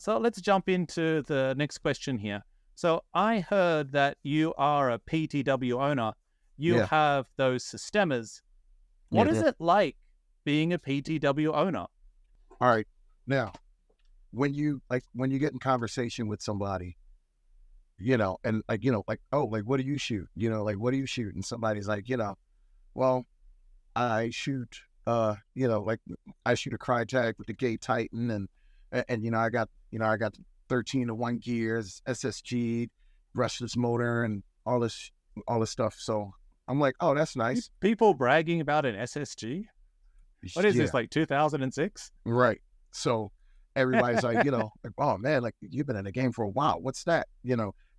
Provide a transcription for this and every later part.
So let's jump into the next question here. So I heard that you are a PTW owner. You Yeah. have those Systemas. What Yeah. is it like being a PTW owner? All right. Now, when you get in conversation with somebody, and oh, like, what do you shoot? Like, what do you shoot? And somebody's like, well, I shoot, like I shoot a Crytek with the Gate Titan, and I got 13-to-1 gears, SSG, brushless motor, and all this stuff. So I'm like, oh, that's nice. People bragging about an SSG? What is this, like 2006? Right. So everybody's like, like, oh man, like you've been in the game for a while. What's that?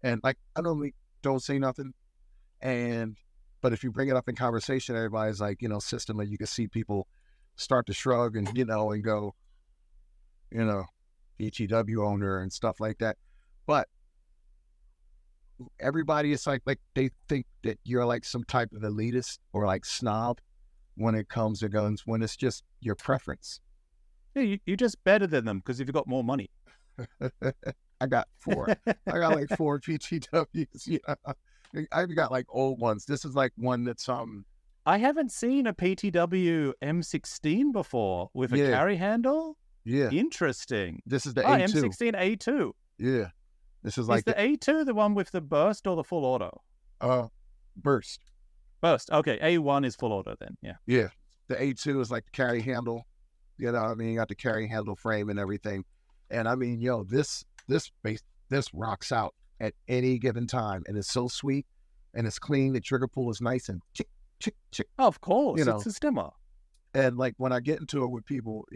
And like I normally don't say nothing. But if you bring it up in conversation, everybody's like, Systema, you can see people start to shrug and, and go, PTW owner and stuff like that. But everybody is like they think that you're like some type of elitist or like snob when it comes to guns, when it's just your preference. Yeah, you're just better than them because you've got more money. I got 4. I got like 4 PTWs. I've got like old ones. This is like one that's I haven't seen a PTW M16 before with a carry handle. Yeah. Interesting. This is the A2. M16 A2. Yeah. This is like the A2 the one with the burst or the full auto? Burst. Burst. Okay, A1 is full auto then. Yeah. Yeah. The A2 is like the carry handle. You got the carry handle frame and everything. And I mean, this rocks out at any given time, and it's so sweet and it's clean. The trigger pull is nice and chick, chick, chick. Oh, of course, it's a Systema. And like when I get into it with people,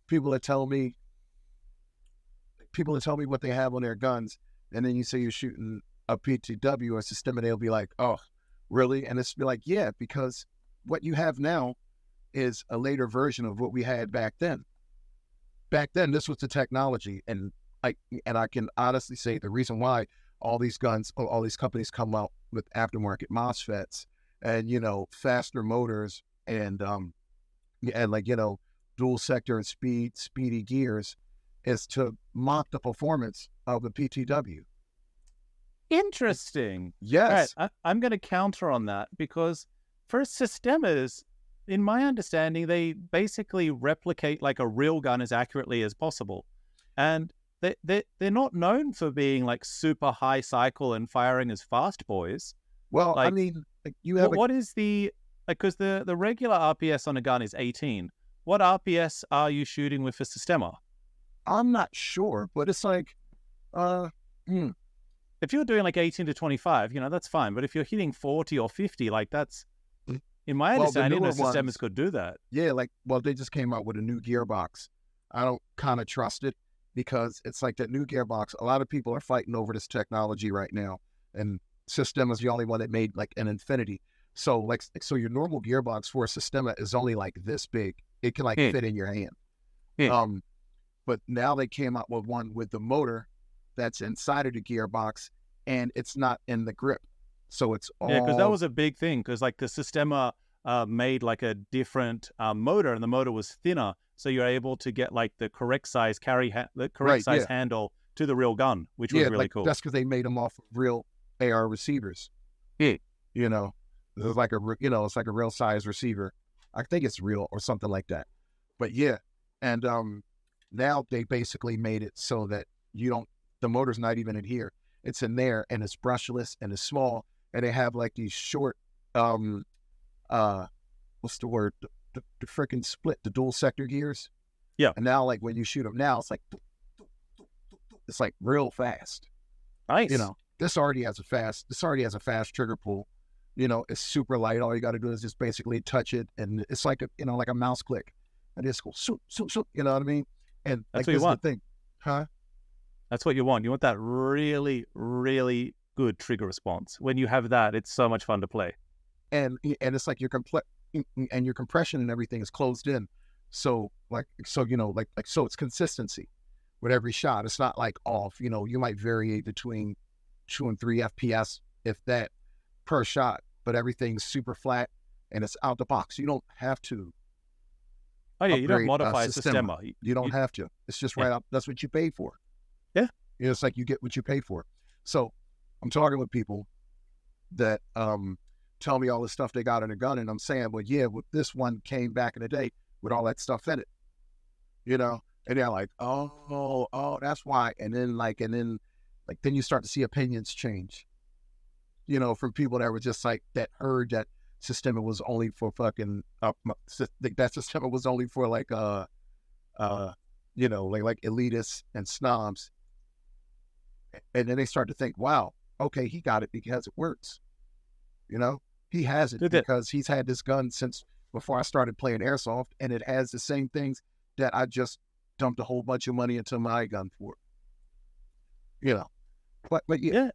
people that tell me what they have on their guns, and then you say you're shooting a PTW or Systema, they'll be like, oh, really? And it's be like, yeah, because what you have now is a later version of what we had back then. Back then, this was the technology, and I can honestly say the reason why all these companies come out with aftermarket MOSFETs and faster motors and dual sector and speedy gears is to mock the performance of the PTW. Interesting. Yes. Right, I'm going to counter on that because for Systemas, in my understanding, they basically replicate like a real gun as accurately as possible. And they're not known for being like super high cycle and firing as fast boys. Well, like, I mean, you have what is the, because the regular RPS on a gun is 18. What RPS are you shooting with a Systema? I'm not sure, but it's like, if you're doing like 18 to 25, that's fine. But if you're hitting 40 or 50, like that's, in my understanding, the Systemas could do that. Yeah, they just came out with a new gearbox. I don't kind of trust it because it's like that new gearbox. A lot of people are fighting over this technology right now, and Systema is the only one that made like an infinity. So your normal gearbox for a Systema is only like this big. It can fit in your hand. But now they came out with one with the motor that's inside of the gearbox, and it's not in the grip. So it's all... Yeah, because that was a big thing, because like the Systema made like a different motor, and the motor was thinner, so you're able to get like the correct size handle to the real gun, which was really cool. That's because they made them off of real AR receivers. Yeah. It's like a real size receiver. I think it's real or something like that. But yeah, and now they basically made it so that the motor's not even in here. It's in there, and it's brushless, and it's small, and they have like these short, what's the word? The freaking split, the dual sector gears. Yeah. And now, like when you shoot them now, it's like real fast. Nice. This already has a fast trigger pull. It's super light. All you got to do is just basically touch it, and it's like a mouse click, and it's cool. Shoot. You know what I mean? And that's like, what you want. The thing, huh? That's what you want. You want that really, really good trigger response. When you have that, it's so much fun to play. And it's like your compression and everything is closed in. So it's consistency with every shot. It's not like off. You might vary between 2 and 3 FPS, if that, per shot, but everything's super flat and it's out the box. You don't have to Oh yeah, you don't upgrade modify a Systema. Systema. You don't have to. It's just Yeah. right up. That's what you pay for. Yeah. You know, it's like you get what you pay for. So I'm talking with people that tell me all the stuff they got in a gun, and I'm saying, well, yeah, well, this one came back in the day with all that stuff in it, you know, and they're like, oh, that's why. And then then you start to see opinions change, you know, from people that were just like that heard that Systema was only for fucking that Systema was only for you know, like elitists and snobs, and then they start to think, wow, okay, he got it because it works. You know, he has it because he's had this gun since before I started playing airsoft, and it has the same things that I just dumped a whole bunch of money into my gun for. You know, but yeah,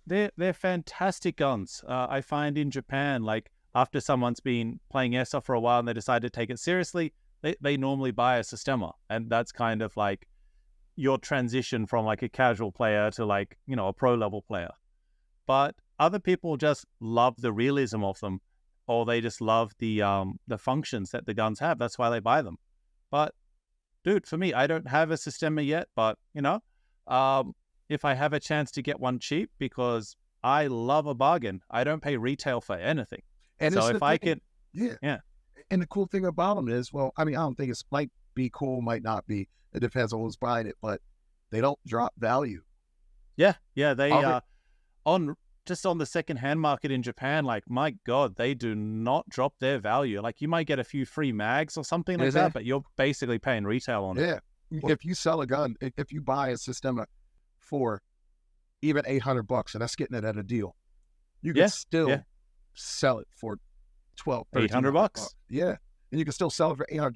they're fantastic guns. I find in Japan, like after someone's been playing airsoft for a while and they decide to take it seriously, they normally buy a Systema, and that's kind of like your transition from like a casual player to like, you know, a pro level player. But other people just love the realism of them, or they just love the functions that the guns have. That's why they buy them. But dude, for me, I don't have a Systema yet, but you know, if I have a chance to get one cheap, because I love a bargain, I don't pay retail for anything. and So it's if I can, yeah. And the cool thing about them is, well, I mean, I don't think it's might be cool, might not be. It depends on who's buying it, but they don't drop value. yeah, they I'll on just on the secondhand market in Japan, like my God, they do not drop their value. Like you might get a few free mags or something like that, but you're basically paying retail on it. Yeah. If you sell a gun, if you buy a Systema for even $800, and that's getting it at a deal, you can still sell it for $1,200, $1,300. $800. Yeah. And you can still sell it for $800.